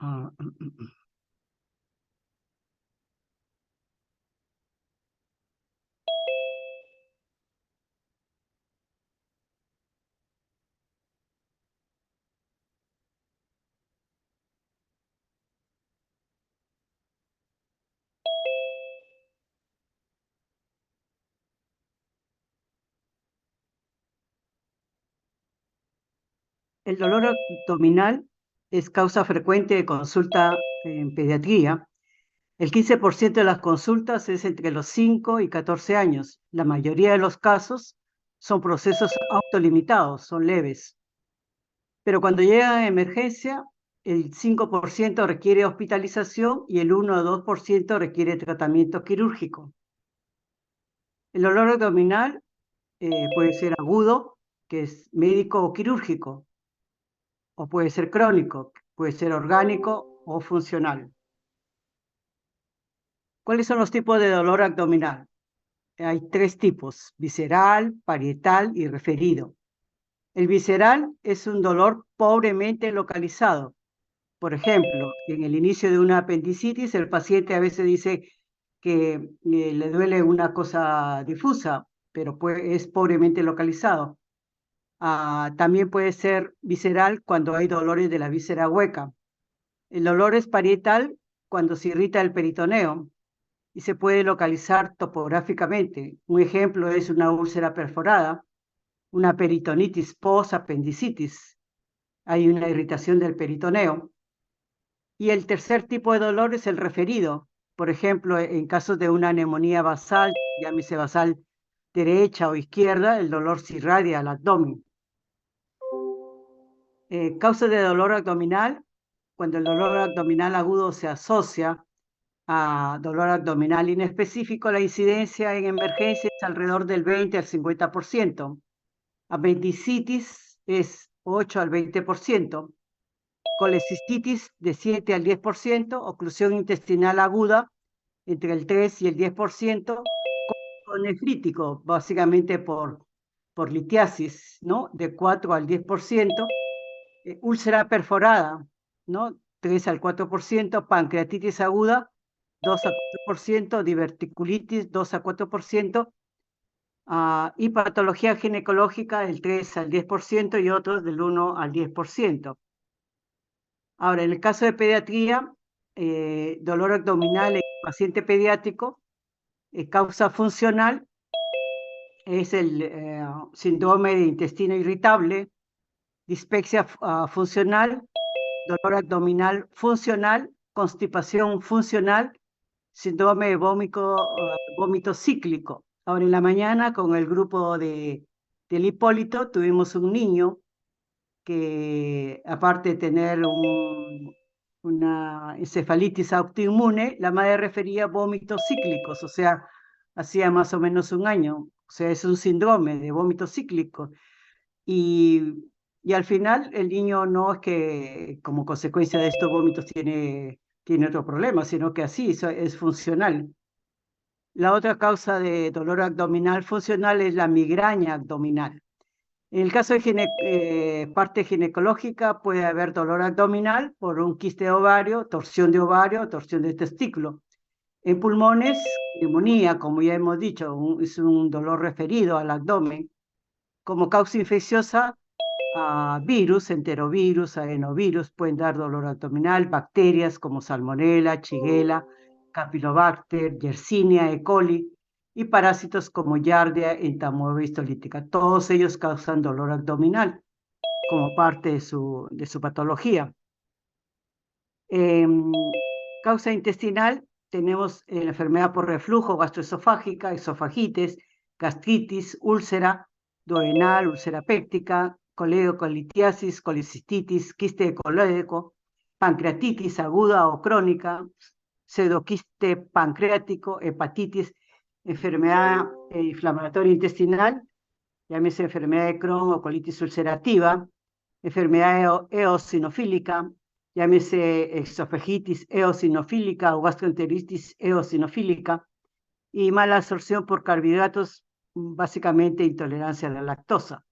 Ah, El dolor abdominal es causa frecuente de consulta en pediatría. El 15% de las consultas es entre los 5 y 14 años. La mayoría de los casos son procesos autolimitados, son leves. Pero cuando llega a emergencia, el 5% requiere hospitalización y el 1 o 2% requiere tratamiento quirúrgico. El dolor abdominal puede ser agudo, que es médico o quirúrgico, o puede ser crónico, puede ser orgánico o funcional. ¿Cuáles son los tipos de dolor abdominal? Hay 3 tipos: visceral, parietal y referido. El visceral es un dolor pobremente localizado. Por ejemplo, en el inicio de una apendicitis, el paciente a veces dice que le duele una cosa difusa, pero es pobremente localizado. También puede ser visceral cuando hay dolores de la víscera hueca. El dolor es parietal cuando se irrita el peritoneo y se puede localizar topográficamente. Un ejemplo es una úlcera perforada, una peritonitis post-apendicitis. Hay una irritación del peritoneo. Y el tercer tipo de dolor es el referido. Por ejemplo, en casos de una neumonía basal, llámese basal derecha o izquierda, el dolor se irradia al abdomen. Causa de dolor abdominal: cuando el dolor abdominal agudo se asocia a dolor abdominal inespecífico, la incidencia en emergencia es alrededor del 20 al 50%. Apendicitis es 8 al 20%. Colecistitis de 7 al 10%. Oclusión intestinal aguda entre el 3 y el 10%. Nefrítico, básicamente por litiasis, ¿no? De 4 al 10%. Úlcera perforada, ¿no? 3 al 4%. Pancreatitis aguda, 2 a 4%. Diverticulitis, 2 a 4%. Y patología ginecológica del 3 al 10% y otros del 1 al 10%. Ahora, en el caso de pediatría, dolor abdominal en paciente pediátrico, causa funcional es el síndrome de intestino irritable, dispepsia funcional, dolor abdominal funcional, constipación funcional, síndrome de vómito cíclico. Ahora, en la mañana, con el grupo del Hipólito, tuvimos un niño que, aparte de tener una encefalitis autoinmune, la madre refería vómitos cíclicos, o sea, hacía más o menos un año. O sea, es un síndrome de vómito cíclico. Y al final el niño no es que como consecuencia de estos vómitos tiene otro problema, sino que así es funcional. La otra causa de dolor abdominal funcional es la migraña abdominal. En el caso de parte ginecológica, puede haber dolor abdominal por un quiste de ovario, torsión de testículo. En pulmones, neumonía, como ya hemos dicho, es un dolor referido al abdomen. Como causa infecciosa, virus, enterovirus, adenovirus pueden dar dolor abdominal, bacterias como Salmonella, Shigella, Campylobacter, Yersinia, E. coli, y parásitos como Giardia, Entamoeba histolítica. Todos ellos causan dolor abdominal como parte de su patología. Causa intestinal, tenemos la enfermedad por reflujo gastroesofágica, esofagitis, gastritis, úlcera duodenal, úlcera péptica, coledocolitiasis, colicistitis, quiste coloico, pancreatitis aguda o crónica, pseudoquiste pancreático, hepatitis, enfermedad inflamatoria intestinal, llámese enfermedad de Crohn o colitis ulcerativa, enfermedad eosinofílica, llámese esofegitis eosinofílica o gastroenteritis eosinofílica, y mala absorción por carbohidratos, básicamente intolerancia a la lactosa.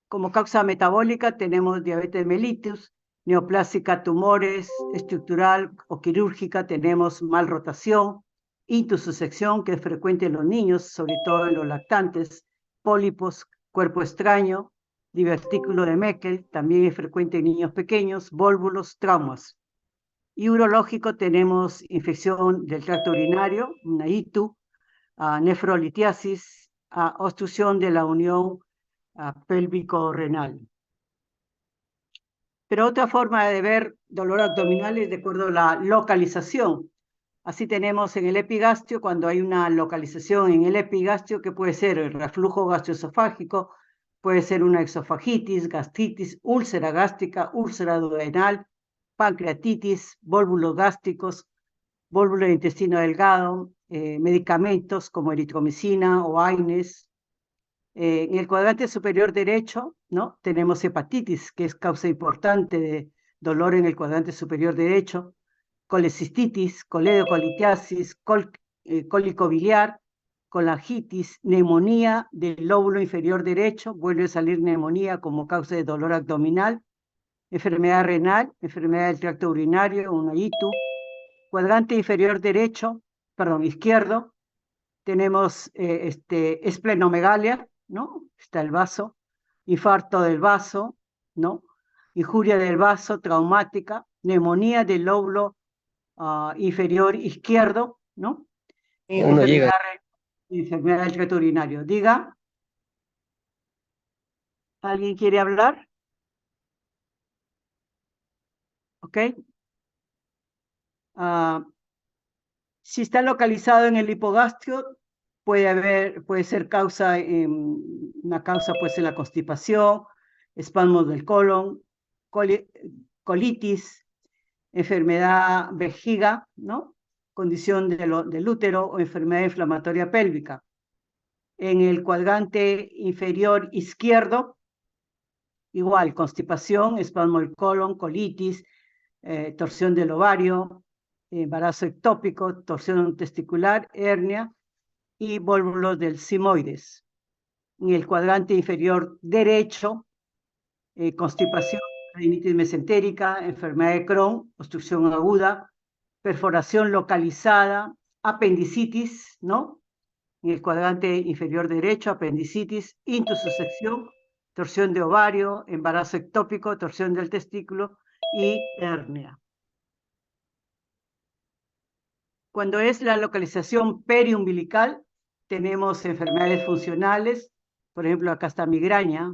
Como causa metabólica tenemos diabetes mellitus, neoplásica, tumores, estructural o quirúrgica, tenemos malrotación, intussusección, que es frecuente en los niños, sobre todo en los lactantes, pólipos, cuerpo extraño, divertículo de Meckel, también es frecuente en niños pequeños, vólvulos, traumas. Y urológico tenemos infección del tracto urinario, una ITU, nefrolitiasis, obstrucción de la unión pélvico-renal. Pero otra forma de ver dolor abdominal es de acuerdo a la localización. Así tenemos en el epigastrio, cuando hay una localización en el epigastrio, que puede ser el reflujo gastroesofágico, puede ser una exofagitis, gastritis, úlcera gástrica, úlcera duodenal, pancreatitis, vólvulos gástricos, vólvulo de intestino delgado, medicamentos como eritromicina o AINES. En el cuadrante superior derecho, ¿no? Tenemos hepatitis, que es causa importante de dolor en el cuadrante superior derecho, colecistitis, coledocolitiasis, cólico biliar, colangitis, neumonía del lóbulo inferior derecho, vuelve a salir neumonía como causa de dolor abdominal, enfermedad renal, enfermedad del tracto urinario, una ITU, cuadrante inferior derecho, perdón, izquierdo, tenemos esplenomegalia, ¿no? Está el vaso, infarto del vaso, ¿no? Injuria del vaso traumática, neumonía del lóbulo inferior izquierdo, ¿no? Y Uno llega. enfermedad del tracto urinario. Diga, ¿alguien quiere hablar? ¿Ok? Ah, si está localizado en el hipogastrio, puede ser causa, una causa puede ser la constipación, espasmos del colon, colitis, enfermedad vejiga, ¿no? Condición del útero o enfermedad inflamatoria pélvica. En el cuadrante inferior izquierdo, igual, constipación, espasmo del colon, colitis, torsión del ovario, embarazo ectópico, torsión testicular, hernia y vólvulos del simoides. En el cuadrante inferior derecho, constipación, rinitis mesentérica, enfermedad de Crohn, obstrucción aguda, perforación localizada, apendicitis, ¿no? En el cuadrante inferior derecho, apendicitis, intussusección, torsión de ovario, embarazo ectópico, torsión del testículo y hernia. Cuando es la localización periumbilical, tenemos enfermedades funcionales, por ejemplo, acá está migraña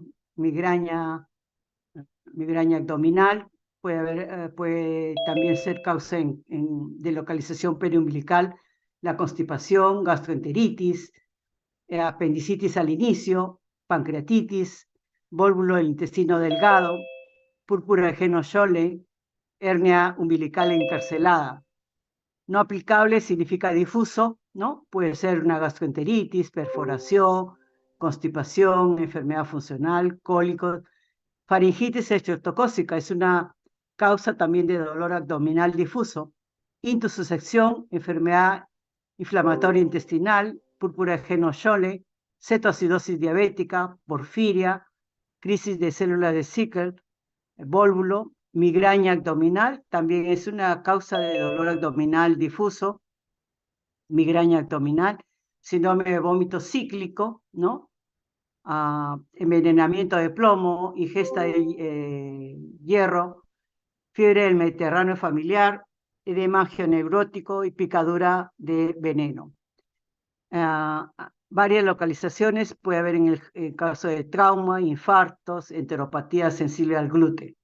abdominal, puede también ser causa de localización periumbilical, la constipación, gastroenteritis, apendicitis al inicio, pancreatitis, vólvulo del intestino delgado, púrpura de Heno-Schönlein, hernia umbilical encarcelada. No aplicable significa difuso, ¿no? Puede ser una gastroenteritis, perforación, constipación, enfermedad funcional, cólicos. Faringitis estreptocócica es una causa también de dolor abdominal difuso. Intussusección, enfermedad inflamatoria intestinal, púrpura de Heno-Schönlein, cetoacidosis diabética, porfiria, crisis de células de Sickle, vólvulo, migraña abdominal, también es una causa de dolor abdominal difuso, migraña abdominal, síndrome de vómito cíclico, ¿no? Envenenamiento de plomo, ingesta de hierro, fiebre del Mediterráneo familiar, edema angioneurótico y picadura de veneno. Varias localizaciones puede haber en el caso de trauma, infartos, enteropatía sensible al gluten.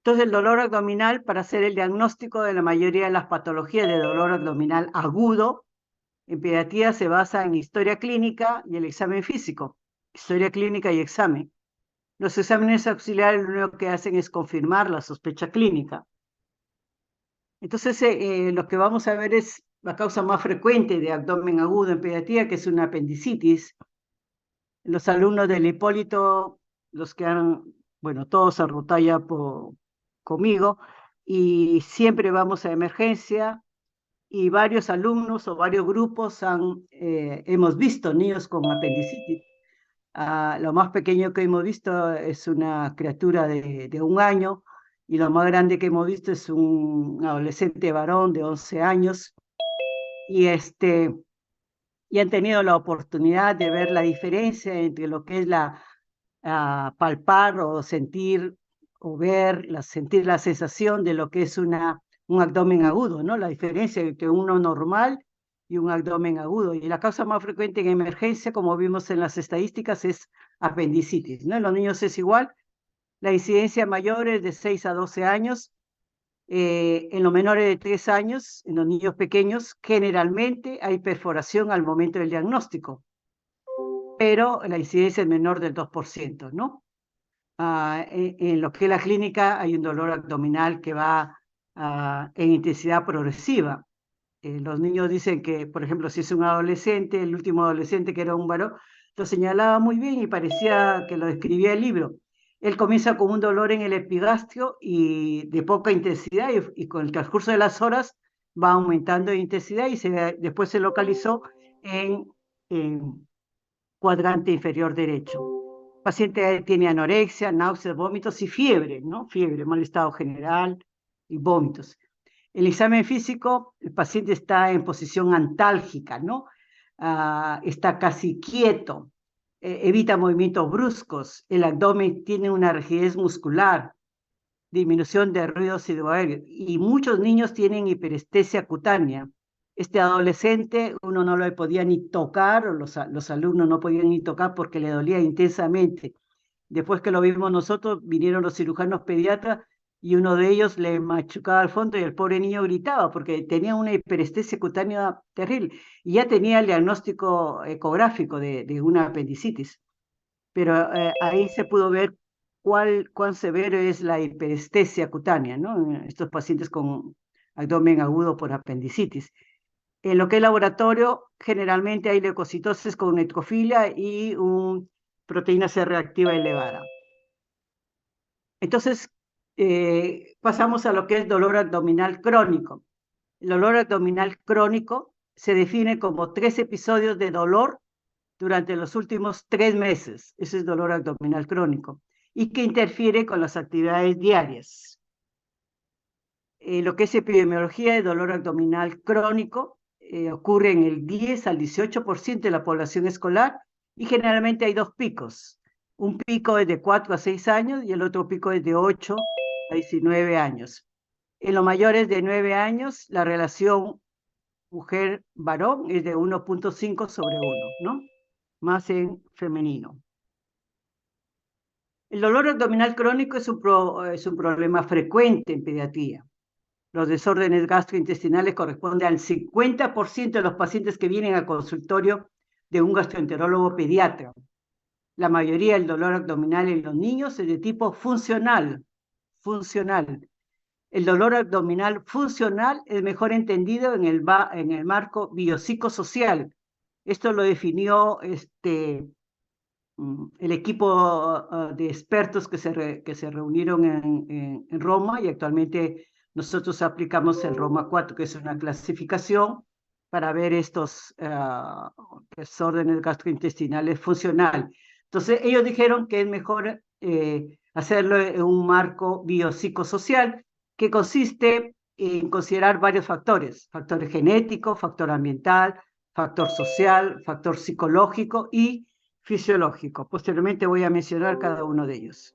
Entonces, el dolor abdominal, para hacer el diagnóstico de la mayoría de las patologías de dolor abdominal agudo, en pediatría se basa en historia clínica y el examen físico. Historia clínica y examen. Los exámenes auxiliares lo único que hacen es confirmar la sospecha clínica. Entonces, lo que vamos a ver es la causa más frecuente de abdomen agudo en pediatría, que es una apendicitis. Los alumnos del Hipólito, los que han, bueno, todos han rotado ya conmigo, y siempre vamos a emergencia, y varios alumnos o varios grupos hemos visto niños con apendicitis. Lo más pequeño que hemos visto es una criatura de 1 año, y lo más grande que hemos visto es un adolescente varón de 11 años. Y, y han tenido la oportunidad de ver la diferencia entre lo que es palpar o sentir o ver, sentir la sensación de lo que es un abdomen agudo, ¿no? La diferencia entre uno normal y un abdomen agudo. Y la causa más frecuente en emergencia, como vimos en las estadísticas, es apendicitis, ¿no? En los niños es igual. La incidencia mayor es de 6 a 12 años. En los menores de 3 años, en los niños pequeños, generalmente hay perforación al momento del diagnóstico, pero la incidencia es menor del 2%, ¿no? En lo que es la clínica hay un dolor abdominal que va en intensidad progresiva. Los niños dicen que, por ejemplo, si es un adolescente, el último adolescente que era un varón, lo señalaba muy bien y parecía que lo describía el libro. Él comienza con un dolor en el epigastrio y de poca intensidad, y con el transcurso de las horas va aumentando de intensidad, y después se localizó en cuadrante inferior derecho. El paciente tiene anorexia, náuseas, vómitos y fiebre, ¿no? Fiebre, mal estado general y vómitos. El examen físico, el paciente está en posición antálgica, ¿no? Está casi quieto, evita movimientos bruscos, el abdomen tiene una rigidez muscular, disminución de ruidos hidroaéreos, y muchos niños tienen hiperestesia cutánea. Este adolescente uno no lo podía ni tocar, o los alumnos no podían ni tocar porque le dolía intensamente. Después que lo vimos nosotros, vinieron los cirujanos pediatras y uno de ellos le machucaba al fondo y el pobre niño gritaba porque tenía una hiperestesia cutánea terrible y ya tenía el diagnóstico ecográfico de una apendicitis. Pero ahí se pudo ver cuán severo es la hiperestesia cutánea, ¿no? Estos pacientes con abdomen agudo por apendicitis. En lo que es laboratorio, generalmente hay leucocitosis con neutrofilia y una proteína C reactiva elevada. Entonces, pasamos a lo que es dolor abdominal crónico. El dolor abdominal crónico se define como 3 episodios de dolor durante los últimos 3 meses. Ese es dolor abdominal crónico, y que interfiere con las actividades diarias. Lo que es epidemiología de dolor abdominal crónico ocurre en el 10 al 18% de la población escolar, y generalmente hay 2 picos. Un pico es de 4 a 6 años y el otro pico es de 8 a 19 años. En los mayores de 9 años, la relación mujer-varón es de 1.5 sobre 1, ¿no? Más en femenino. El dolor abdominal crónico es un problema frecuente en pediatría. Los desórdenes gastrointestinales corresponden al 50% de los pacientes que vienen al consultorio de un gastroenterólogo pediatra. La mayoría del dolor abdominal en los niños es de tipo funcional. El dolor abdominal funcional es mejor entendido en el marco biopsicosocial. Esto lo definió el equipo de expertos que se reunieron en Roma, y actualmente nosotros aplicamos el Roma 4, que es una clasificación para ver estos desórdenes gastrointestinales funcional. Entonces, ellos dijeron que es mejor hacerlo en un marco biopsicosocial, que consiste en considerar varios factores: factor genético, factor ambiental, factor social, factor psicológico y fisiológico. Posteriormente voy a mencionar cada uno de ellos.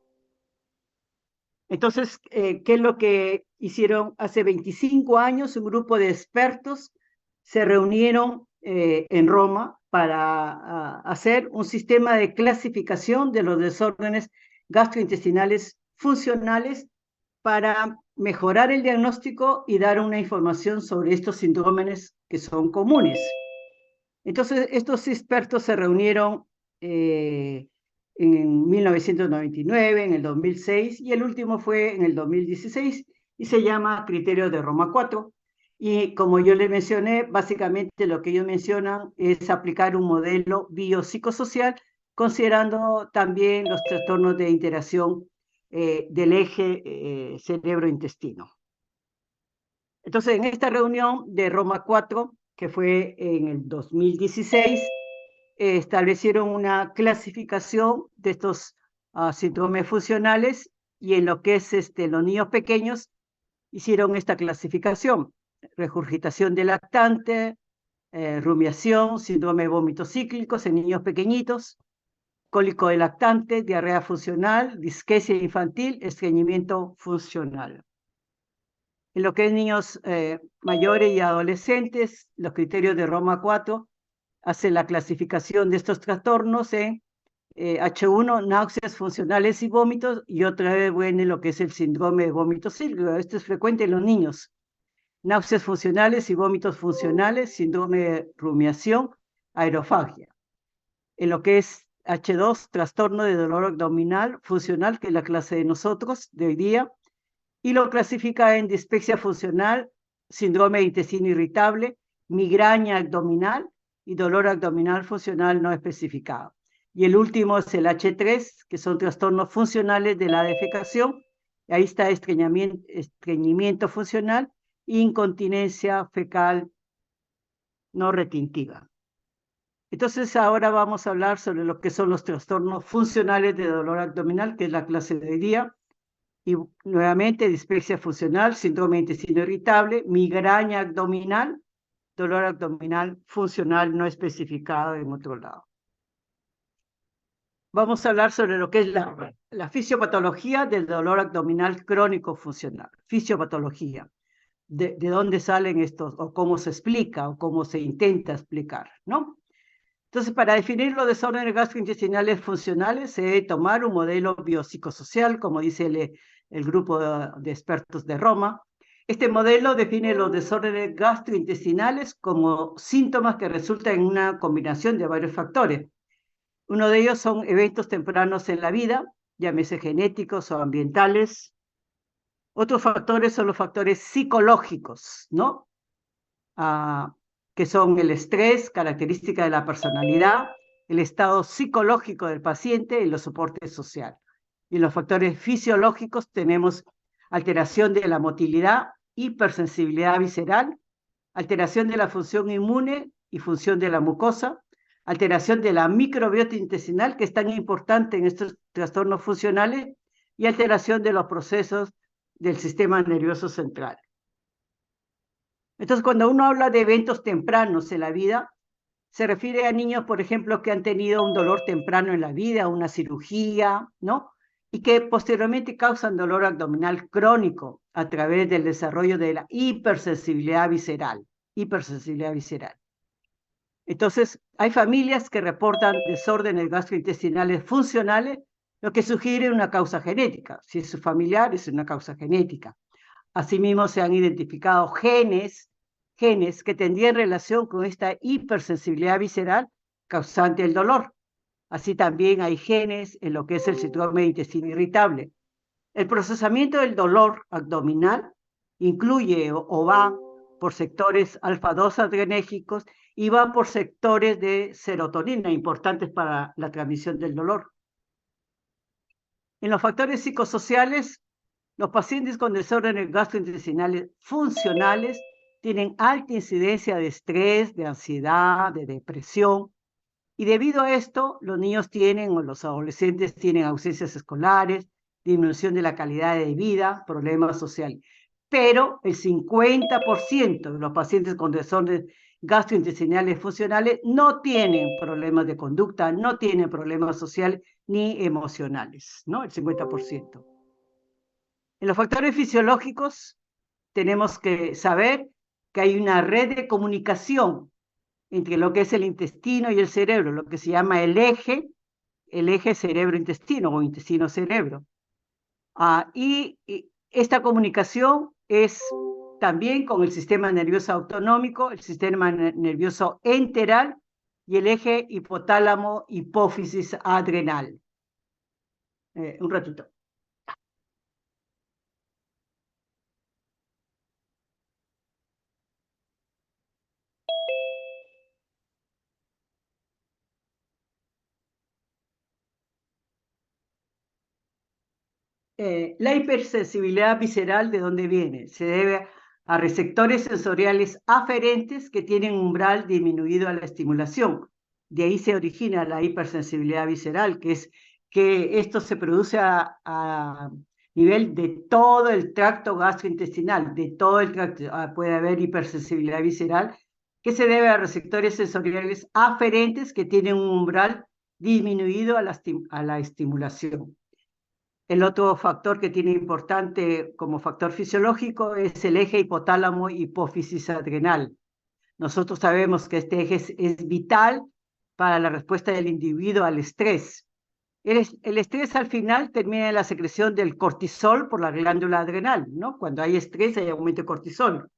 Entonces, ¿qué es lo que hicieron? Hace 25 años un grupo de expertos se reunieron en Roma para hacer un sistema de clasificación de los desórdenes gastrointestinales funcionales para mejorar el diagnóstico y dar una información sobre estos síndromes que son comunes. Entonces, estos expertos se reunieron en 1999, en el 2006, y el último fue en el 2016, y se llama Criterio de Roma 4. Y como yo les mencioné, básicamente lo que ellos mencionan es aplicar un modelo biopsicosocial, considerando también los trastornos de interacción del eje cerebro-intestino. Entonces, en esta reunión de Roma 4, que fue en el 2016, establecieron una clasificación de estos síndromes funcionales y en lo que es los niños pequeños hicieron esta clasificación: regurgitación de lactante, rumiación, síndrome de vómitos cíclicos en niños pequeñitos, cólico de lactante, diarrea funcional, disquesia infantil, estreñimiento funcional. En lo que es niños mayores y adolescentes, los criterios de Roma 4 hacen la clasificación de estos trastornos en H1, náuseas funcionales y vómitos, y otra vez viene lo que es el síndrome de vómitos cíclicos. Esto es frecuente en los niños. Náuseas funcionales y vómitos funcionales, síndrome de rumiación, aerofagia. En lo que es H2, trastorno de dolor abdominal funcional, que es la clase de nosotros de hoy día, y lo clasifica en dispepsia funcional, síndrome de intestino irritable, migraña abdominal y dolor abdominal funcional no especificado. Y el último es el H3, que son trastornos funcionales de la defecación. Ahí está estreñimiento funcional, incontinencia fecal no retentiva. Entonces ahora vamos a hablar sobre lo que son los trastornos funcionales de dolor abdominal, que es la clase de hoy día. Y nuevamente, dispepsia funcional, síndrome de intestino irritable, migraña abdominal, dolor abdominal funcional no especificado en otro lado. Vamos a hablar sobre lo que es la fisiopatología del dolor abdominal crónico funcional. Fisiopatología. De dónde salen estos, o cómo se explica, o cómo se intenta explicar, ¿no? Entonces, para definir los desórdenes gastrointestinales funcionales, se debe tomar un modelo biopsicosocial, como dice el grupo de expertos de Roma. Este modelo define los desórdenes gastrointestinales como síntomas que resultan en una combinación de varios factores. Uno de ellos son eventos tempranos en la vida, llámese genéticos o ambientales. Otros factores son los factores psicológicos, ¿no? Que son el estrés, característica de la personalidad, el estado psicológico del paciente y los soportes sociales. Y los factores fisiológicos tenemos alteración de la motilidad, hipersensibilidad visceral, alteración de la función inmune y función de la mucosa, alteración de la microbiota intestinal, que es tan importante en estos trastornos funcionales, y alteración de los procesos del sistema nervioso central. Entonces, cuando uno habla de eventos tempranos en la vida, se refiere a niños, por ejemplo, que han tenido un dolor temprano en la vida, una cirugía, ¿no? Y que posteriormente causan dolor abdominal crónico a través del desarrollo de la hipersensibilidad visceral. Hipersensibilidad visceral. Entonces, hay familias que reportan desórdenes gastrointestinales funcionales, lo que sugiere una causa genética. Si es su familiar, es una causa genética. Asimismo, se han identificado genes que tendrían relación con esta hipersensibilidad visceral causante del dolor. Así también hay genes en lo que es el síndrome de intestino irritable. El procesamiento del dolor abdominal incluye o va por sectores alfa-2 adrenérgicos y va por sectores de serotonina importantes para la transmisión del dolor. En los factores psicosociales, los pacientes con desórdenes gastrointestinales funcionales tienen alta incidencia de estrés, de ansiedad, de depresión, y debido a esto, los niños tienen o los adolescentes tienen ausencias escolares, disminución de la calidad de vida, problemas sociales. Pero el 50% de los pacientes con desórdenes gastrointestinales funcionales no tienen problemas de conducta, no tienen problemas sociales ni emocionales, ¿no? El 50%. En los factores fisiológicos tenemos que saber que hay una red de comunicación entre lo que es el intestino y el cerebro, lo que se llama el eje cerebro-intestino o intestino-cerebro. Y esta comunicación es también con el sistema nervioso autonómico, el sistema nervioso enteral y el eje hipotálamo-hipófisis adrenal. Un ratito. La hipersensibilidad visceral, ¿de dónde viene? Se debe a receptores sensoriales aferentes que tienen umbral disminuido a la estimulación. De ahí se origina la hipersensibilidad visceral, que es que esto se produce a nivel de todo el tracto gastrointestinal, de todo el tracto. Puede haber hipersensibilidad visceral que se debe a receptores sensoriales aferentes que tienen un umbral disminuido a la estimulación. El otro factor que tiene importante como factor fisiológico es el eje hipotálamo-hipófisis adrenal. Nosotros sabemos que este eje es vital para la respuesta del individuo al estrés. El estrés al final termina en la secreción del cortisol por la glándula adrenal, ¿no? Cuando hay estrés hay aumento de cortisol.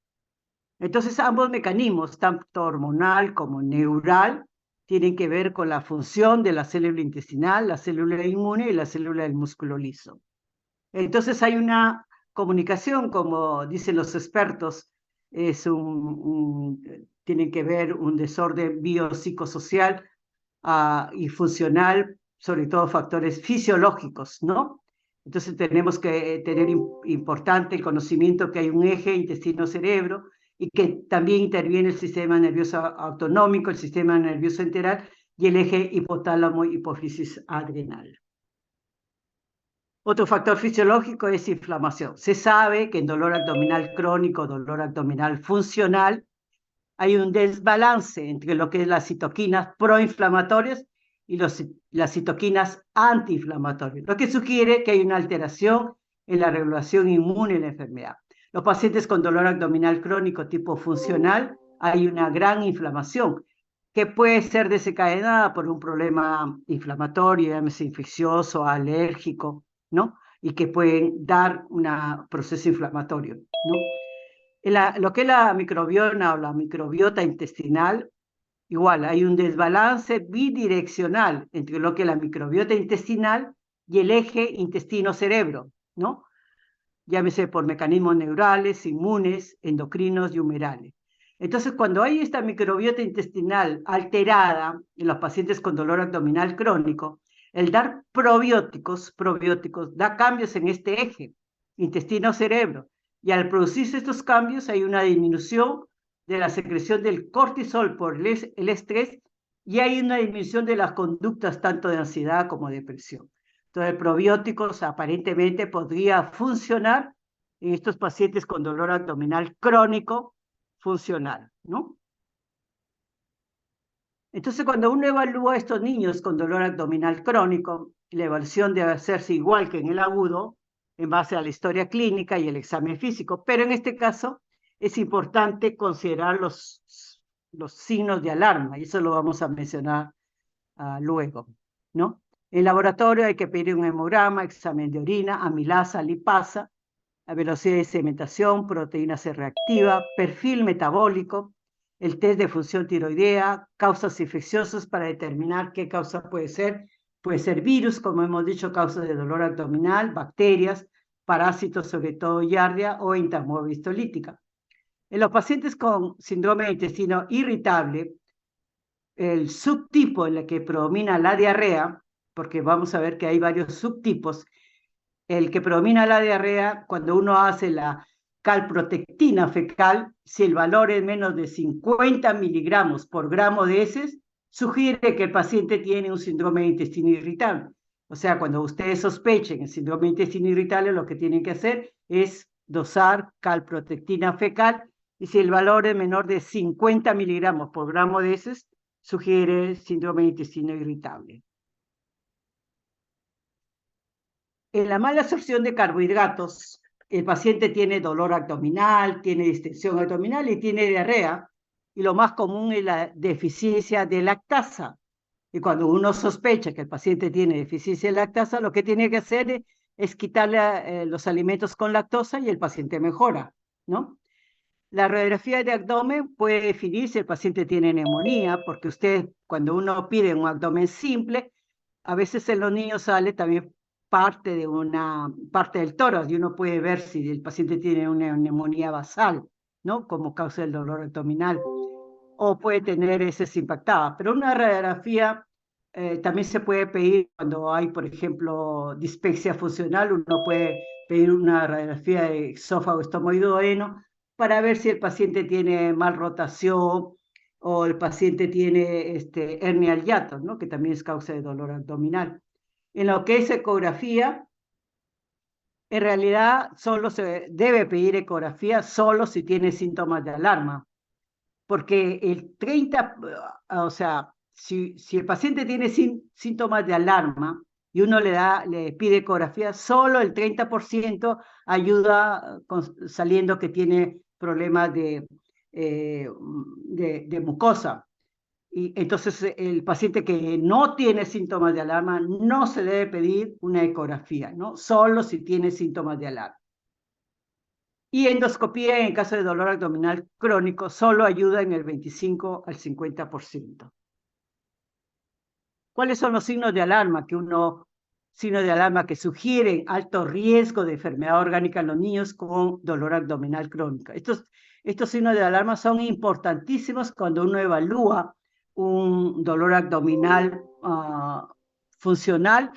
Entonces ambos mecanismos, tanto hormonal como neural, tienen que ver con la función de la célula intestinal, la célula inmune y la célula del músculo liso. Entonces hay una comunicación, como dicen los expertos, tienen que ver un desorden biopsicosocial y funcional, sobre todo factores fisiológicos, ¿no? Entonces tenemos que tener importante el conocimiento que hay un eje intestino-cerebro y que también interviene el sistema nervioso autonómico, el sistema nervioso enteral y el eje hipotálamo-hipófisis adrenal. Otro factor fisiológico es inflamación. Se sabe que en dolor abdominal crónico, dolor abdominal funcional, hay un desbalance entre lo que es las citoquinas proinflamatorias y las citoquinas antiinflamatorias, lo que sugiere que hay una alteración en la regulación inmune en la enfermedad. Los pacientes con dolor abdominal crónico tipo funcional, hay una gran inflamación que puede ser desencadenada por un problema inflamatorio, llámese infeccioso, alérgico, ¿no? Y que pueden dar un proceso inflamatorio, ¿no? Lo que es la microbiota o la microbiota intestinal, igual hay un desbalance bidireccional entre lo que es la microbiota intestinal y el eje intestino-cerebro, ¿no? Llámese por mecanismos neurales, inmunes, endocrinos y humerales. Entonces, cuando hay esta microbiota intestinal alterada en los pacientes con dolor abdominal crónico, el dar probióticos da cambios en este eje, intestino-cerebro, y al producirse estos cambios hay una disminución de la secreción del cortisol por el estrés y hay una disminución de las conductas tanto de ansiedad como depresión. Entonces, probióticos aparentemente podría funcionar en estos pacientes con dolor abdominal crónico funcional, ¿no? Entonces, cuando uno evalúa a estos niños con dolor abdominal crónico, la evaluación debe hacerse igual que en el agudo, en base a la historia clínica y el examen físico, pero en este caso es importante considerar los signos de alarma, y eso lo vamos a mencionar luego, ¿no? En laboratorio hay que pedir un hemograma, examen de orina, amilasa, lipasa, la velocidad de sedimentación, proteína C reactiva, perfil metabólico, el test de función tiroidea, causas infecciosas para determinar qué causa puede ser. Puede ser virus, como hemos dicho, causas de dolor abdominal, bacterias, parásitos, sobre todo giardia o intramueva histolítica. En los pacientes con síndrome de intestino irritable, el subtipo en el que predomina la diarrea, porque vamos a ver que hay varios subtipos, el que predomina la diarrea, cuando uno hace la calprotectina fecal, si el valor es menos de 50 miligramos por gramo de heces, sugiere que el paciente tiene un síndrome de intestino irritable. O sea, cuando ustedes sospechen el síndrome de intestino irritable, lo que tienen que hacer es dosar calprotectina fecal, y si el valor es menor de 50 miligramos por gramo de heces, sugiere síndrome de intestino irritable. En la mala absorción de carbohidratos, el paciente tiene dolor abdominal, tiene distensión abdominal y tiene diarrea. Y lo más común es la deficiencia de lactasa. Y cuando uno sospecha que el paciente tiene deficiencia de lactasa, lo que tiene que hacer es quitarle los alimentos con lactosa y el paciente mejora, ¿no? La radiografía de abdomen puede definir si el paciente tiene neumonía, porque usted, cuando uno pide un abdomen simple, a veces en los niños sale también parte del tórax y uno puede ver si el paciente tiene una neumonía basal, ¿no? Como causa del dolor abdominal, o puede tener heces impactadas. Pero una radiografía también se puede pedir cuando hay, por ejemplo, dispepsia funcional, uno puede pedir una radiografía de esófago, estómago y duodeno para ver si el paciente tiene malrotación, o el paciente tiene hernia al hiato, ¿no? Que también es causa de dolor abdominal. En lo que es ecografía, en realidad solo se debe pedir ecografía solo si tiene síntomas de alarma, porque el 30, o sea, si el paciente tiene síntomas de alarma y uno le pide ecografía, solo el 30% ayuda saliendo que tiene problemas de mucosa. Y entonces el paciente que no tiene síntomas de alarma no se debe pedir una ecografía, ¿no? Solo si tiene síntomas de alarma. Y endoscopía en caso de dolor abdominal crónico solo ayuda en el 25 al 50%. ¿Cuáles son los signos de alarma signos de alarma que sugieren alto riesgo de enfermedad orgánica en los niños con dolor abdominal crónico? Estos signos de alarma son importantísimos cuando uno evalúa un dolor abdominal funcional,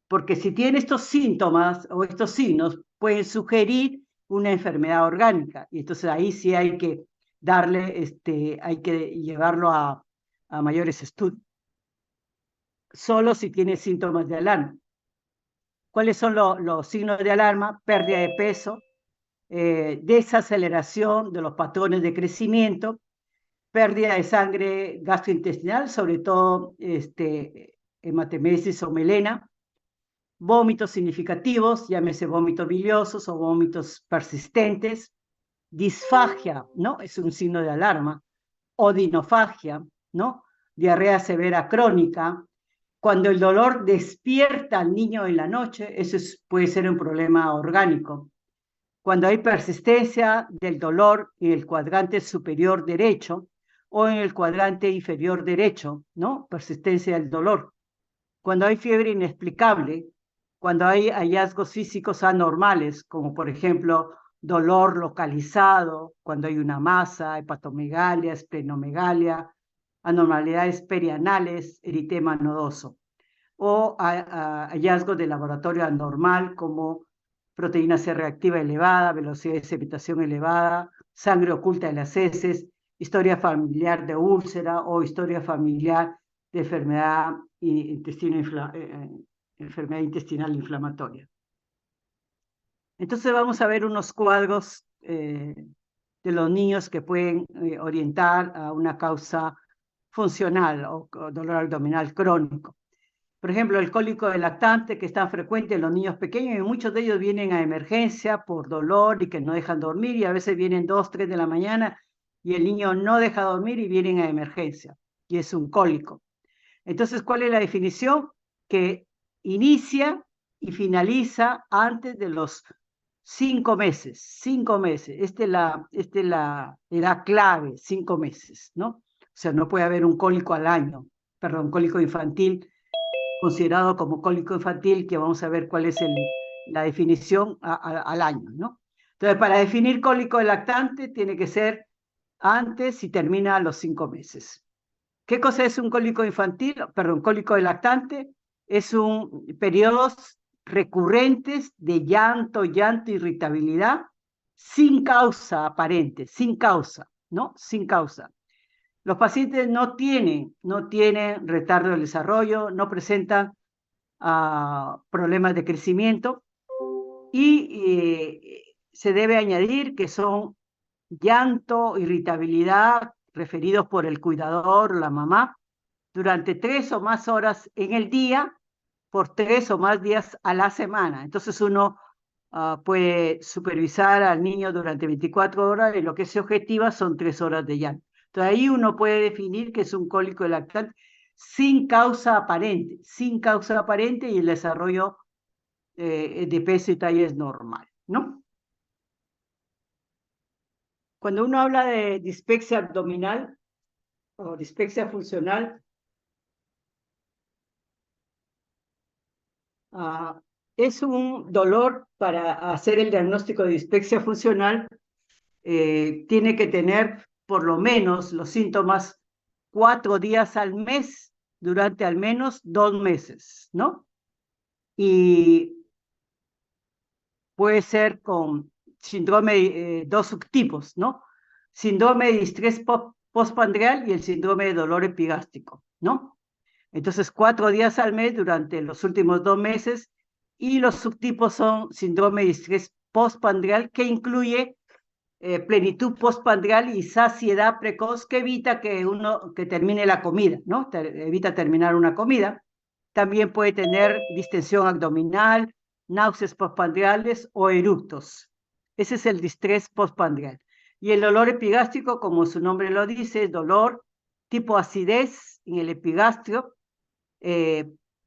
porque si tiene estos síntomas o estos signos, pueden sugerir una enfermedad orgánica. Y entonces ahí sí hay que hay que llevarlo a mayores estudios. Solo si tiene síntomas de alarma. ¿Cuáles son los signos de alarma? Pérdida de peso, desaceleración de los patrones de crecimiento, pérdida de sangre gastrointestinal, sobre todo hematemesis o melena, vómitos significativos, llámese vómitos biliosos o vómitos persistentes, disfagia, ¿no? Es un signo de alarma, odinofagia, ¿no? Diarrea severa crónica. Cuando el dolor despierta al niño en la noche, puede ser un problema orgánico. Cuando hay persistencia del dolor en el cuadrante superior derecho o en el cuadrante inferior derecho, ¿no? Persistencia del dolor. Cuando hay fiebre inexplicable, cuando hay hallazgos físicos anormales, como por ejemplo dolor localizado, cuando hay una masa, hepatomegalia, esplenomegalia, anormalidades perianales, eritema nodoso, o hallazgos de laboratorio anormal como proteína C reactiva elevada, velocidad de excitación elevada, sangre oculta en las heces, historia familiar de úlcera o historia familiar de enfermedad intestinal inflamatoria. Entonces vamos a ver unos cuadros de los niños que pueden orientar a una causa funcional o dolor abdominal crónico. Por ejemplo, el cólico del lactante, que es tan frecuente en los niños pequeños, y muchos de ellos vienen a emergencia por dolor y que no dejan dormir, y a veces vienen 2, 3 de la mañana y el niño no deja dormir y vienen a emergencia, y es un cólico. Entonces, ¿cuál es la definición? Que inicia y finaliza antes de los 5 meses. 5 meses. Esta es la edad clave, 5 meses, ¿no? O sea, no puede haber un cólico al año, perdón, cólico infantil, considerado como cólico infantil, que vamos a ver cuál es la definición al año, ¿no? Entonces, para definir cólico del lactante, tiene que ser antes y termina a los 5 meses. ¿Qué cosa es un cólico infantil? Perdón, cólico del lactante. Es un periodos recurrentes de llanto, irritabilidad, sin causa aparente, sin causa, ¿no? Sin causa. Los pacientes no tienen retardo del desarrollo, no presentan problemas de crecimiento y se debe añadir que son llanto, irritabilidad, referidos por el cuidador, la mamá, durante 3 o más horas en el día, por 3 o más días a la semana. Entonces uno puede supervisar al niño durante 24 horas y lo que se objetiva son 3 horas de llanto. Entonces ahí uno puede definir que es un cólico de lactante sin causa aparente y el desarrollo de peso y talla es normal, ¿no? Cuando uno habla de dispepsia abdominal o dispepsia funcional, es un dolor. Para hacer el diagnóstico de dispepsia funcional, tiene que tener por lo menos los síntomas 4 días al mes durante al menos 2 meses, ¿no? Y puede ser con síndrome, 2 subtipos, ¿no? Síndrome de distrés postpandreal y el síndrome de dolor epigástrico, ¿no? Entonces, 4 días al mes durante los últimos 2 meses, y los subtipos son síndrome de estrés postpandreal, que incluye plenitud postpandreal y saciedad precoz, que evita que termine la comida, ¿no? Evita terminar una comida. También puede tener distensión abdominal, náuseas postpandreales o eructos. Ese es el distrés postpandreal. Y el dolor epigástrico, como su nombre lo dice, es dolor tipo acidez en el epigastrio,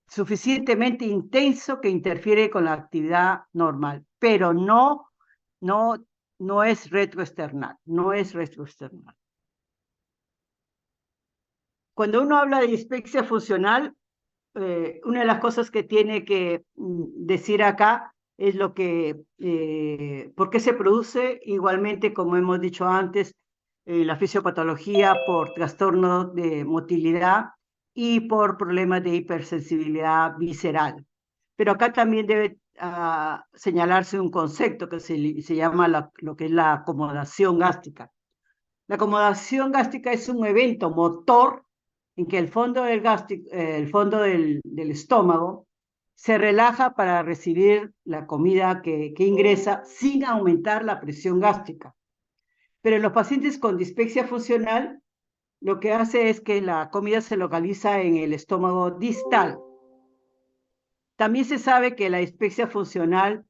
suficientemente intenso que interfiere con la actividad normal, pero no es retroesternal, no es retroesternal. Cuando uno habla de dispepsia funcional, una de las cosas que tiene que decir acá es por qué se produce, igualmente como hemos dicho antes, la fisiopatología por trastorno de motilidad y por problemas de hipersensibilidad visceral. Pero acá también debe señalarse un concepto que se llama lo que es la acomodación gástrica. La acomodación gástrica es un evento motor en que el fondo del estómago se relaja para recibir la comida que ingresa sin aumentar la presión gástrica. Pero en los pacientes con dispepsia funcional, lo que hace es que la comida se localiza en el estómago distal. También se sabe que la dispepsia funcional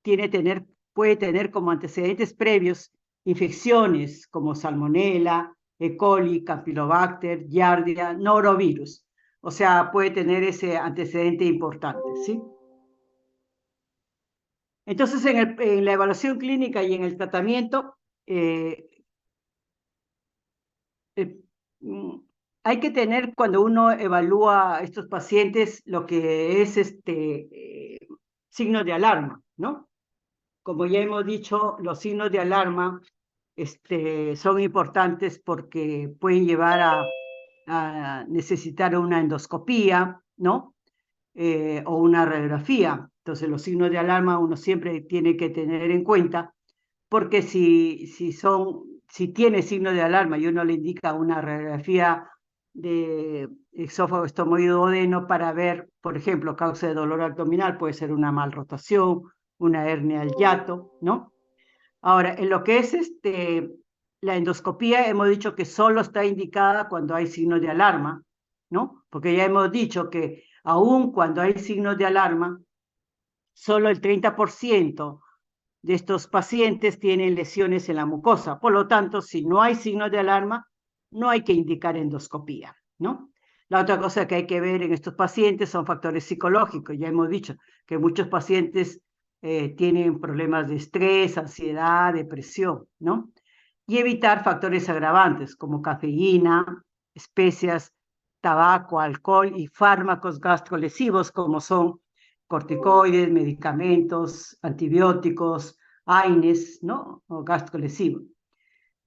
puede tener como antecedentes previos infecciones como salmonela, E. coli, Campylobacter, Giardia, norovirus. O sea, puede tener ese antecedente importante, ¿sí? Entonces, en la evaluación clínica y en el tratamiento, eh, eh, mm, hay que tener, cuando uno evalúa a estos pacientes, lo que es signos de alarma, ¿no? Como ya hemos dicho, los signos de alarma son importantes porque pueden llevar a necesitar una endoscopía, ¿no? O una radiografía. Entonces, los signos de alarma uno siempre tiene que tener en cuenta, porque si tiene signos de alarma y uno le indica una radiografía de esófago, estómago y duodeno para ver, por ejemplo, causa de dolor abdominal, puede ser una malrotación, una hernia al hiato, ¿no? Ahora, en lo que es la endoscopía, hemos dicho que solo está indicada cuando hay signos de alarma, ¿no? Porque ya hemos dicho que aún cuando hay signos de alarma, solo el 30% de estos pacientes tienen lesiones en la mucosa. Por lo tanto, si no hay signos de alarma, no hay que indicar endoscopía, ¿no? La otra cosa que hay que ver en estos pacientes son factores psicológicos. Ya hemos dicho que muchos pacientes tienen problemas de estrés, ansiedad, depresión, ¿no? Y evitar factores agravantes como cafeína, especias, tabaco, alcohol y fármacos gastrolesivos como son corticoides, medicamentos, antibióticos, AINES, ¿no? O gastrolesivos.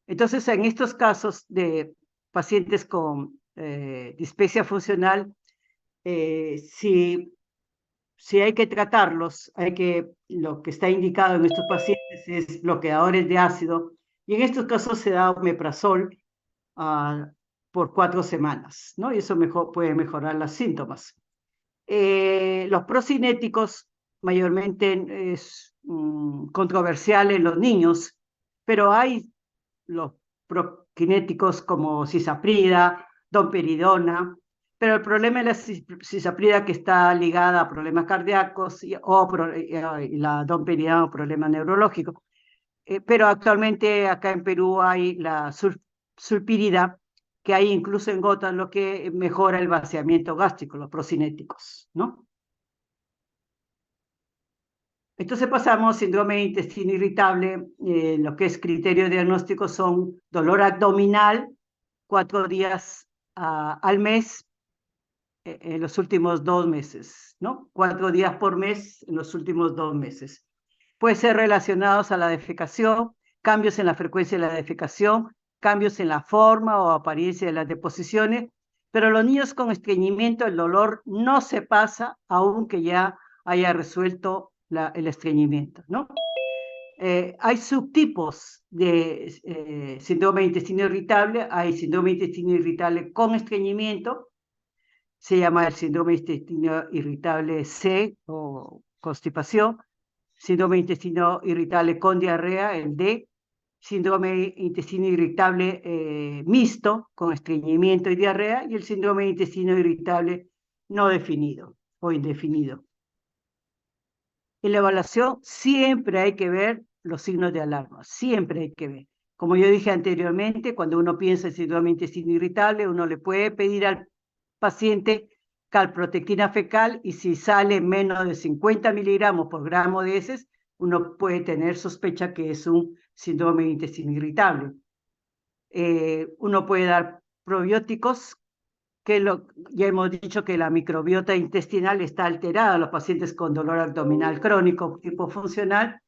Entonces, en estos casos de pacientes con dispepsia funcional, si hay que tratarlos, lo que está indicado en estos pacientes es bloqueadores de ácido, y en estos casos se da omeprazol por 4 semanas, ¿no? Y eso puede mejorar los síntomas. Los procinéticos mayormente es controversial en los niños, pero hay los prokinéticos como cisaprida, domperidona, pero el problema es la cisaprida, que está ligada a problemas cardíacos, y la domperidona a problemas neurológicos. Pero actualmente acá en Perú hay la sulpirida, que hay incluso en gotas, lo que mejora el vaciamiento gástrico, los procinéticos, ¿no? Entonces pasamos síndrome de intestino irritable. Lo que es criterio diagnóstico son dolor abdominal 4 días al mes en los últimos 2 meses, ¿no? 4 días por mes en los últimos 2 meses. Puede ser relacionados a la defecación, cambios en la frecuencia de la defecación, cambios en la forma o apariencia de las deposiciones, pero los niños con estreñimiento, el dolor no se pasa aunque ya haya resuelto el estreñimiento, ¿no? Hay subtipos de síndrome de intestino irritable. Hay síndrome de intestino irritable con estreñimiento, se llama el síndrome de intestino irritable C o constipación. Síndrome de intestino irritable con diarrea, el D. Síndrome de intestino irritable mixto, con estreñimiento y diarrea, y el síndrome de intestino irritable no definido o indefinido. En la evaluación siempre hay que ver los signos de alarma, siempre hay que ver. Como yo dije anteriormente, cuando uno piensa en síndrome de intestino irritable, uno le puede pedir al paciente calprotectina fecal, y si sale menos de 50 miligramos por gramo de heces, uno puede tener sospecha que es un síndrome de intestino irritable. Uno puede dar probióticos, ya hemos dicho que la microbiota intestinal está alterada en los pacientes con dolor abdominal crónico tipo funcional,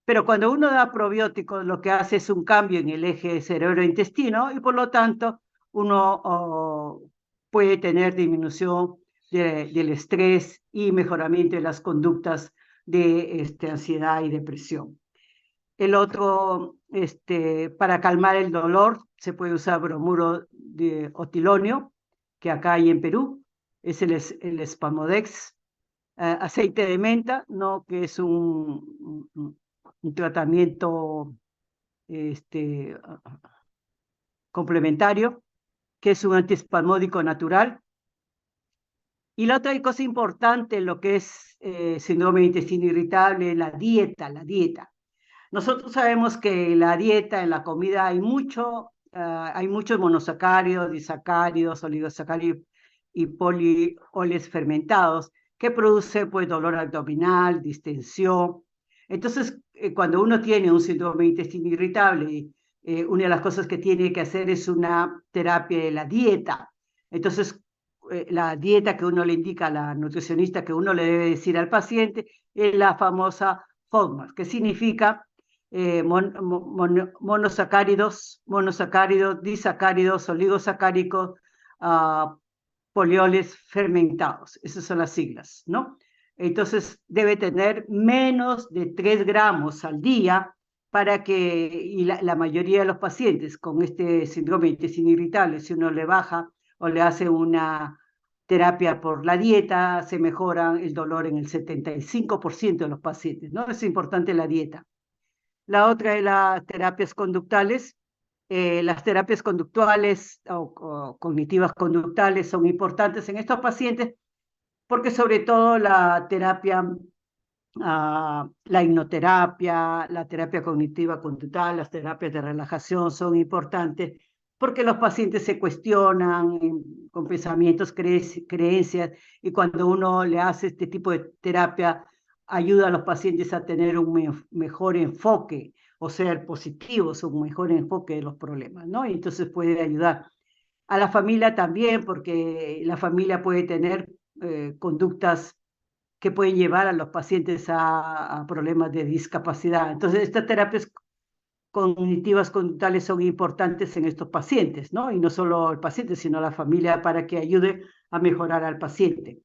pero cuando uno da probióticos lo que hace es un cambio en el eje cerebro-intestino, y por lo tanto uno puede tener disminución del estrés y mejoramiento de las conductas de ansiedad y depresión. El otro, para calmar el dolor, se puede usar bromuro de otilonio, que acá hay en Perú, es el Spamodex. Aceite de menta, ¿no? Que es un tratamiento complementario, que es un antiespasmódico natural. Y la otra cosa importante en lo que es síndrome de intestino irritable es la dieta, la dieta. Nosotros sabemos que en la dieta, en la comida, hay muchos monosacáridos, disacáridos, oligosacáridos y polioles fermentados, que produce pues dolor abdominal, distensión. Entonces, cuando uno tiene un síndrome de intestino irritable, una de las cosas que tiene que hacer es una terapia de la dieta. Entonces, la dieta que uno le indica a la nutricionista que uno le debe decir al paciente es la famosa FODMAP, que significa monosacáridos, disacáridos, oligosacáricos, polioles fermentados. Esas son las siglas, ¿no? Entonces debe tener menos de 3 gramos al día para que, y la mayoría de los pacientes con este síndrome de intestino irritable, si uno le baja o le hace una terapia por la dieta, se mejora el dolor en el 75% de los pacientes, ¿no? Es importante la dieta. La otra es las terapias conductuales. Las terapias conductuales o cognitivas conductuales son importantes en estos pacientes porque sobre todo la terapia, la hipnoterapia, la terapia cognitiva conductual, las terapias de relajación son importantes porque los pacientes se cuestionan con pensamientos, creencias, y cuando uno le hace este tipo de terapia, ayuda a los pacientes a tener un mejor enfoque, o ser positivos, un mejor enfoque de los problemas, ¿no? Y entonces puede ayudar a la familia también, porque la familia puede tener conductas que pueden llevar a los pacientes a problemas de discapacidad. Entonces, estas terapias cognitivas conductuales son importantes en estos pacientes, ¿no? Y no solo el paciente, sino la familia, para que ayude a mejorar al paciente.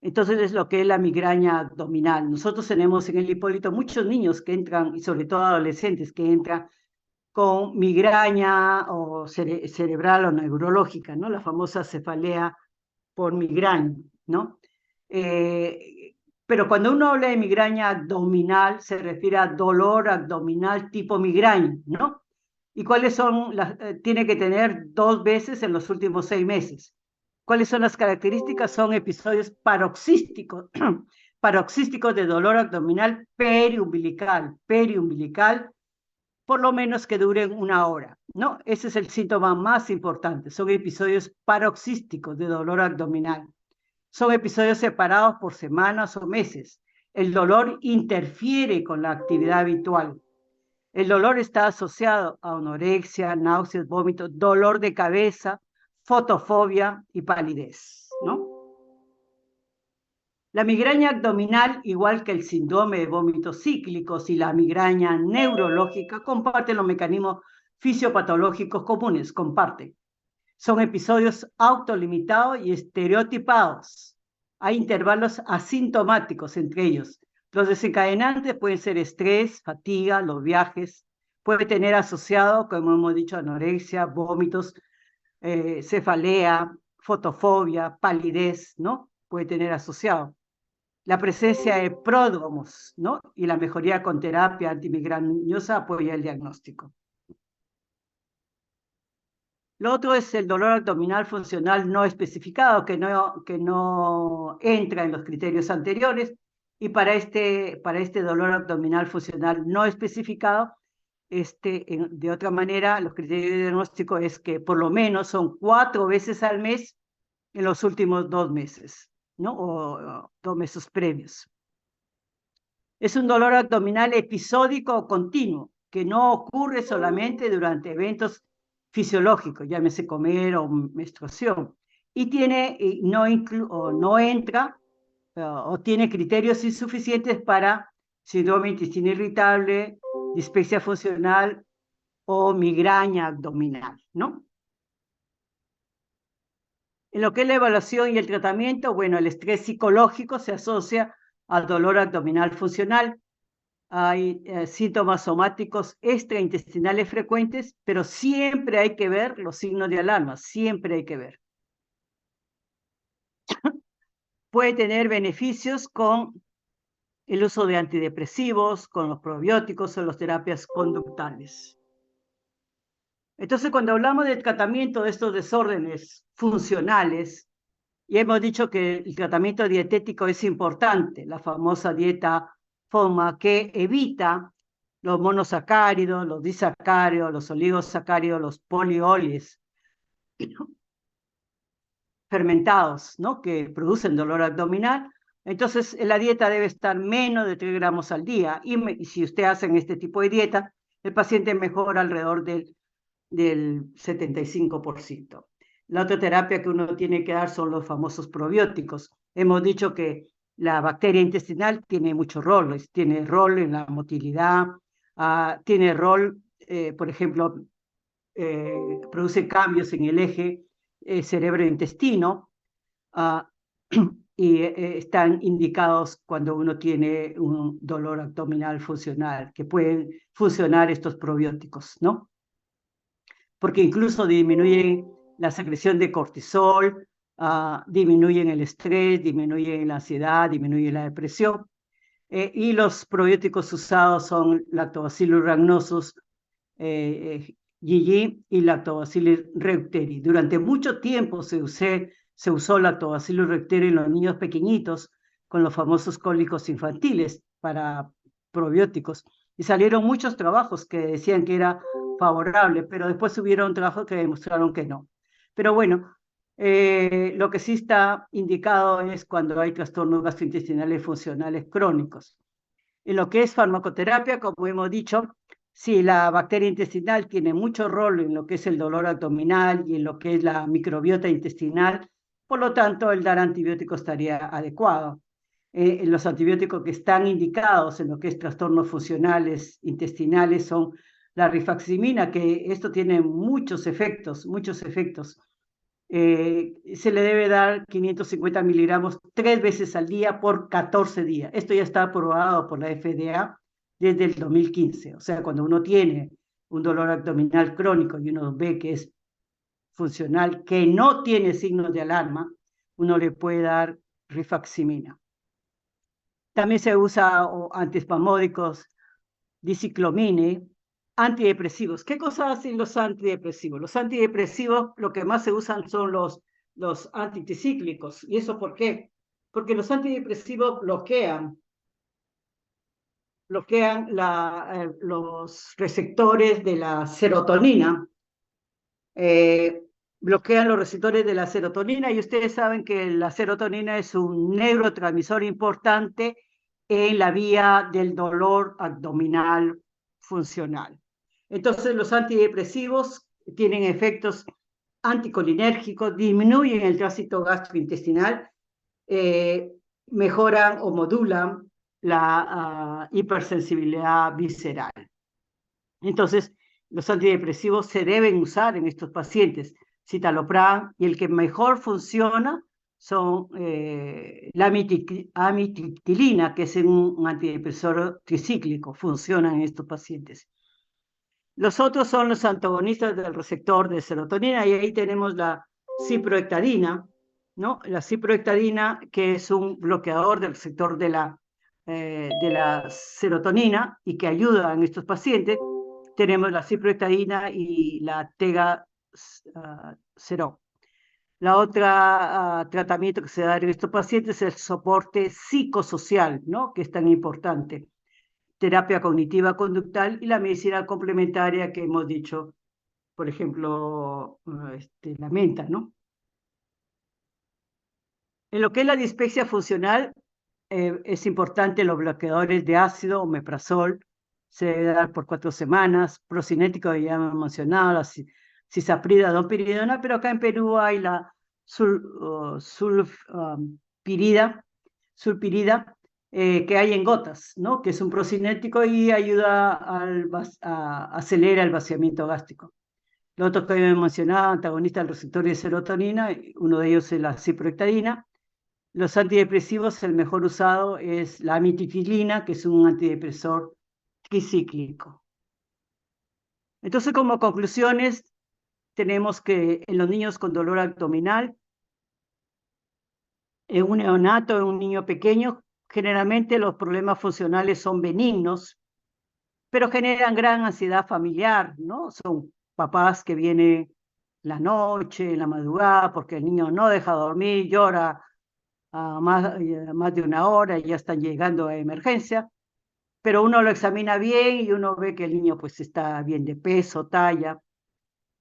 Entonces, es lo que es la migraña abdominal. Nosotros tenemos en el Hipólito muchos niños que entran, y sobre todo adolescentes que entran con migraña o cerebral o neurológica, ¿no? La famosa cefalea por migraña, ¿no? Pero cuando uno habla de migraña abdominal, se refiere a dolor abdominal tipo migraña, ¿no? ¿Y cuáles son tiene que tener 2 veces en los últimos 6 meses? ¿Cuáles son las características? Son episodios paroxísticos, paroxísticos de dolor abdominal periumbilical, por lo menos que duren 1 hora, ¿no? Ese es el síntoma más importante. Son episodios paroxísticos de dolor abdominal. Son episodios separados por semanas o meses. El dolor interfiere con la actividad habitual. El dolor está asociado a anorexia, náuseas, vómitos, dolor de cabeza, fotofobia y palidez, ¿no? La migraña abdominal, igual que el síndrome de vómitos cíclicos y la migraña neurológica, comparten los mecanismos fisiopatológicos comunes, comparten. Son episodios autolimitados y estereotipados. Hay intervalos asintomáticos entre ellos. Los desencadenantes pueden ser estrés, fatiga, los viajes, puede tener asociado, como hemos dicho, anorexia, vómitos, cefalea, fotofobia, palidez, ¿no? Puede tener asociado. La presencia de pródromos, ¿no? Y la mejoría con terapia antimigranosa apoya el diagnóstico. Lo otro es el dolor abdominal funcional no especificado, que no entra en los criterios anteriores. Y para este dolor abdominal funcional no especificado, de otra manera, los criterios de diagnóstico es que por lo menos son 4 veces al mes en los últimos 2 meses, ¿no? O 2 meses previos. Es un dolor abdominal episódico o continuo, que no ocurre solamente durante eventos fisiológicos, llámese comer o menstruación, y no entra o tiene criterios insuficientes para síndrome de intestino irritable, dispepsia funcional o migraña abdominal, ¿no? En lo que es la evaluación y el tratamiento, bueno, el estrés psicológico se asocia al dolor abdominal funcional. Hay síntomas somáticos extraintestinales frecuentes, pero siempre hay que ver los signos de alarma, siempre hay que ver. Puede tener beneficios con el uso de antidepresivos, con los probióticos o las terapias conductales. Entonces, cuando hablamos del tratamiento de estos desórdenes funcionales, y hemos dicho que el tratamiento dietético es importante, la famosa dieta FODMAP, que evita los monosacáridos, los disacáridos, los oligosacáridos, los polioles fermentados, ¿no? Que producen dolor abdominal. Entonces, la dieta debe estar menos de 3 gramos al día. Y si usted hace este tipo de dieta, el paciente mejora alrededor del 75%. La otra terapia que uno tiene que dar son los famosos probióticos. Hemos dicho que la bacteria intestinal tiene muchos roles. Tiene rol en la motilidad, tiene rol, por ejemplo, produce cambios en el eje cerebro-intestino, y están indicados cuando uno tiene un dolor abdominal funcional, que pueden funcionar estos probióticos, ¿no? Porque incluso disminuyen la secreción de cortisol, disminuyen el estrés, disminuyen la ansiedad, disminuyen la depresión. Y los probióticos usados son Lactobacillus rhamnosus, GG y Lactobacillus reuteri. Durante mucho tiempo se usó Lactobacillus reuteri en los niños pequeñitos con los famosos cólicos infantiles para probióticos. Y salieron muchos trabajos que decían que era favorable, pero después hubieron trabajos que demostraron que no. Pero bueno, lo que sí está indicado es cuando hay trastornos gastrointestinales funcionales crónicos. En lo que es farmacoterapia, como hemos dicho, si la bacteria intestinal tiene mucho rol en lo que es el dolor abdominal y en lo que es la microbiota intestinal, por lo tanto, el dar antibióticos estaría adecuado. Los antibióticos que están indicados en lo que es trastornos funcionales intestinales son la rifaximina, que esto tiene muchos efectos, muchos efectos. Se le debe dar 550 miligramos 3 veces al día por 14 días. Esto ya está aprobado por la FDA desde el 2015. O sea, cuando uno tiene un dolor abdominal crónico y uno ve que es funcional, que no tiene signos de alarma, uno le puede dar rifaximina. También se usa antiespasmódicos, diciclomine, antidepresivos. ¿Qué cosas hacen los antidepresivos? Los antidepresivos, lo que más se usan son los anticíclicos. ¿Y eso por qué? Porque los antidepresivos bloquean los receptores de la serotonina. Bloquean los receptores de la serotonina, y ustedes saben que la serotonina es un neurotransmisor importante en la vía del dolor abdominal funcional. Entonces, los antidepresivos tienen efectos anticolinérgicos, disminuyen el tránsito gastrointestinal, mejoran o modulan la hipersensibilidad visceral. Entonces, los antidepresivos se deben usar en estos pacientes, citalopram, y el que mejor funciona son la amitriptilina, que es un antidepresor tricíclico, funcionan en estos pacientes. Los otros son los antagonistas del receptor de serotonina, y ahí tenemos la ciproheptadina, ¿no? La ciproheptadina, que es un bloqueador del receptor de la serotonina y que ayuda en estos pacientes. Tenemos la ciproheptadina y la tegaserol. La otra tratamiento que se da en estos pacientes es el soporte psicosocial, ¿no? Que es tan importante. Terapia cognitiva conductual y la medicina complementaria que hemos dicho, por ejemplo, la menta, ¿no? En lo que es la dispepsia funcional, es importante los bloqueadores de ácido, omeprazol, se debe dar por 4 semanas, procinético ya hemos mencionado, la cisaprida, domperidona, pero acá en Perú hay la sulpirida, que hay en gotas, ¿no? Que es un procinético y ayuda acelera el vaciamiento gástrico. Los otros que hemos mencionado, antagonistas del receptor de serotonina, uno de ellos es la ciproheptadina. Los antidepresivos, el mejor usado es la amitriptilina, que es un antidepresor tricíclico. Entonces, como conclusiones, tenemos que en los niños con dolor abdominal, en un neonato, en un niño pequeño, generalmente los problemas funcionales son benignos, pero generan gran ansiedad familiar, ¿no? Son papás que vienen la noche, en la madrugada, porque el niño no deja dormir, llora a más de una hora y ya están llegando a emergencia, pero uno lo examina bien y uno ve que el niño pues está bien de peso, talla,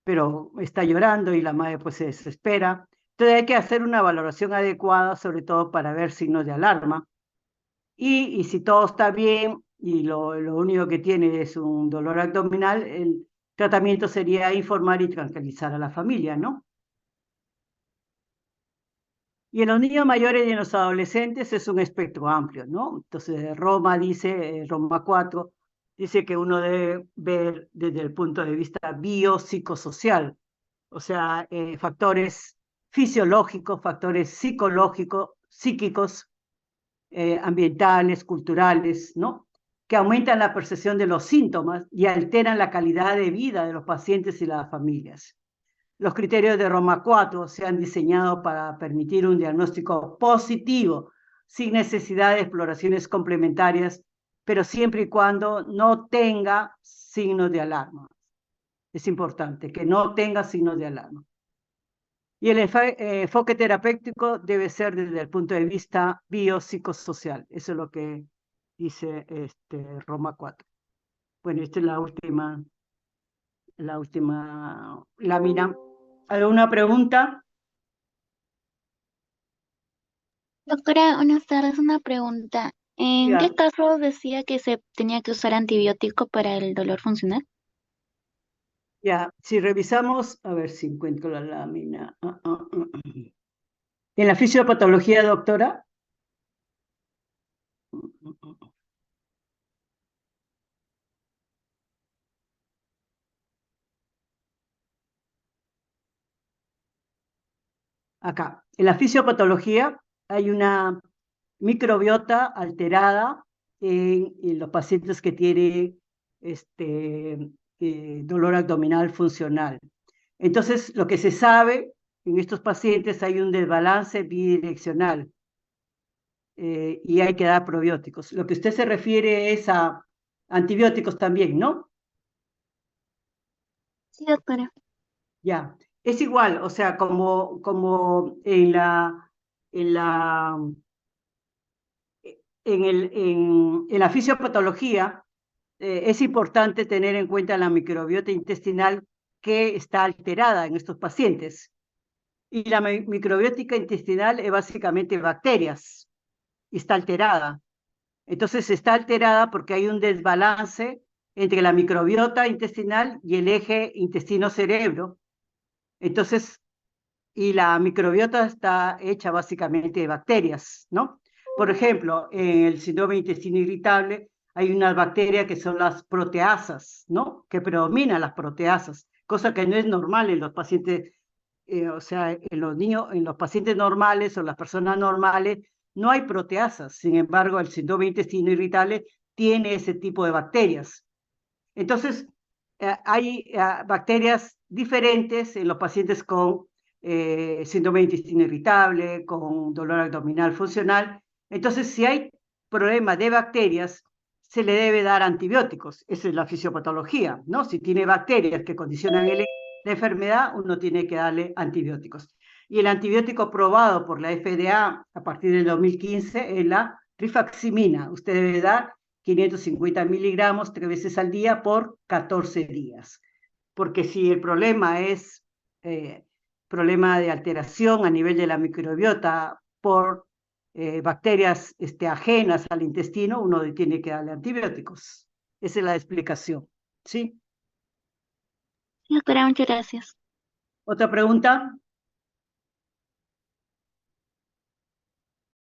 pero está llorando y la madre pues se desespera. Entonces hay que hacer una valoración adecuada, sobre todo para ver signos de alarma. Y si todo está bien y lo único que tiene es un dolor abdominal, el tratamiento sería informar y tranquilizar a la familia, ¿no? Y en los niños mayores y en los adolescentes es un espectro amplio, ¿no? Entonces, Roma 4, dice que uno debe ver desde el punto de vista biopsicosocial, o sea, factores fisiológicos, factores psicológicos, psíquicos, ambientales, culturales, ¿no? Que aumentan la percepción de los síntomas y alteran la calidad de vida de los pacientes y las familias. Los criterios de Roma 4 se han diseñado para permitir un diagnóstico positivo, sin necesidad de exploraciones complementarias, pero siempre y cuando no tenga signos de alarma. Es importante que no tenga signos de alarma. Y el enfoque terapéutico debe ser desde el punto de vista biopsicosocial. Eso es lo que dice Roma 4. Bueno, esta es la última lámina. ¿Alguna pregunta? Doctora, buenas tardes. Una pregunta. ¿En qué Ya, caso decía que se tenía que usar antibiótico para el dolor funcional? ya. Si revisamos, a ver si encuentro la lámina. En la fisiopatología, doctora. Acá. En la fisiopatología hay una microbiota alterada en los pacientes que tienen dolor abdominal funcional. Entonces, lo que se sabe, en estos pacientes hay un desbalance bidireccional y hay que dar probióticos. Lo que usted se refiere es a antibióticos también, ¿no? Sí, doctora. Ya. Es igual, o sea, como en la en la fisiopatología, es importante tener en cuenta la microbiota intestinal que está alterada en estos pacientes. Y la microbiótica intestinal es básicamente bacterias, y está alterada. Entonces está alterada porque hay un desbalance entre la microbiota intestinal y el eje intestino-cerebro. Entonces, y la microbiota está hecha básicamente de bacterias, ¿no? Por ejemplo, en el síndrome de intestino irritable hay unas bacterias que son las proteasas, ¿no? Que predominan las proteasas, cosa que no es normal en los pacientes o sea, en los niños, en los pacientes normales o las personas normales, no hay proteasas. Sin embargo, el síndrome de intestino irritable tiene ese tipo de bacterias. Entonces, hay bacterias diferentes en los pacientes con síndrome de intestino irritable, con dolor abdominal funcional. Entonces, si hay problema de bacterias, se le debe dar antibióticos. Esa es la fisiopatología, ¿no? Si tiene bacterias que condicionan la enfermedad, uno tiene que darle antibióticos. Y el antibiótico probado por la FDA a partir del 2015 es la rifaximina. Usted debe dar 550 miligramos 3 veces al día por 14 días. Porque si el problema es problema de alteración a nivel de la microbiota por bacterias ajenas al intestino, uno tiene que darle antibióticos. Esa es la explicación. ¿Sí? Doctora, muchas gracias. ¿Otra pregunta?